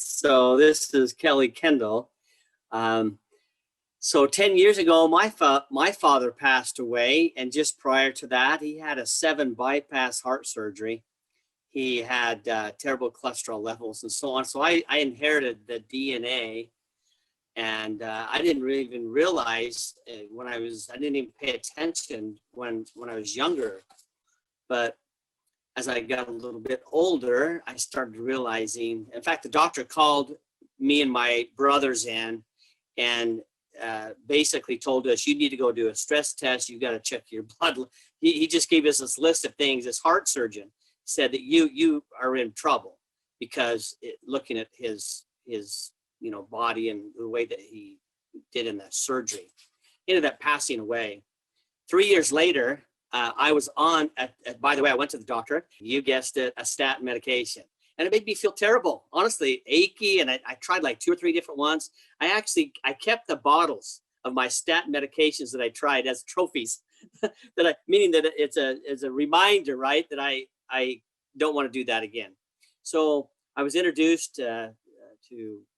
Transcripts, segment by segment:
So this is Kelly Kendall. Um, so 10 years ago, my father passed away, and just prior to that, he had a 7 bypass heart surgery. He had terrible cholesterol levels and so on. So I inherited the DNA, and I didn't really even realize I didn't even pay attention when I was younger. But as I got a little bit older, I started realizing, in fact, the doctor called me and my brothers in and basically told us, you need to go do a stress test. You got to check your blood. He just gave us this list of things. This heart surgeon said that you are in trouble because looking at his body and the way that he did in that surgery. He ended up passing away. 3 years later, I was on, by the way, I went to the doctor, you guessed it, a statin medication. And it made me feel terrible, honestly, achy. And I tried like 2 or 3 different ones. I kept the bottles of my statin medications that I tried as trophies, meaning that it's a reminder, right, that I don't want to do that again. So I was introduced to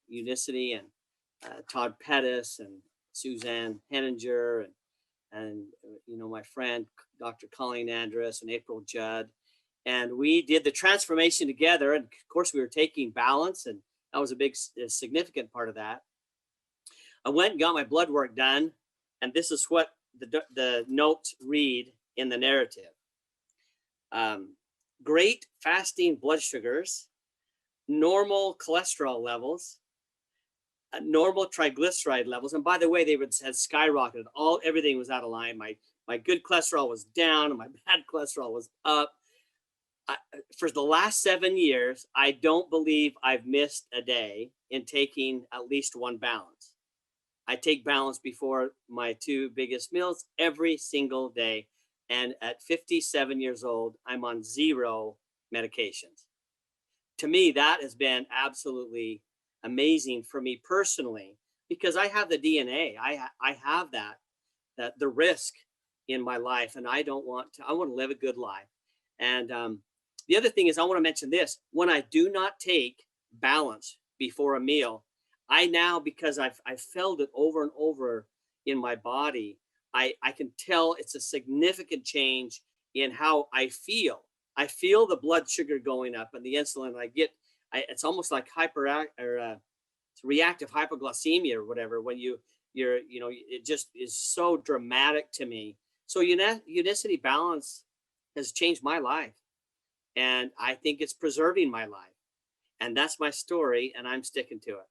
Unicity and Todd Pettis and Suzanne Henninger and my friend Dr. Colleen Andrus and April Judd, and we did the transformation together. And of course, we were taking balance, and that was a significant part of that. I went and got my blood work done, and this is what the notes read in the narrative: great fasting blood sugars, normal cholesterol levels, normal triglyceride levels. And by the way, they had skyrocketed. Everything was out of line. My good cholesterol was down and my bad cholesterol was up. For the last 7 years, I don't believe I've missed a day in taking at least one balance. I take balance before my 2 biggest meals every single day. And at 57 years old, I'm on 0 medications. To me, that has been absolutely amazing for me personally, because I have the DNA. I have that the risk in my life, and I want to live a good life. And the other thing is, I want to mention this: when I do not take balance before a meal, I now, because I've felt it over and over in my body, I can tell it's a significant change in how I feel. I feel the blood sugar going up and the insulin. It's almost like reactive hypoglycemia or whatever, when it just is so dramatic to me. So Unicity Balance has changed my life, and I think it's preserving my life. And that's my story, and I'm sticking to it.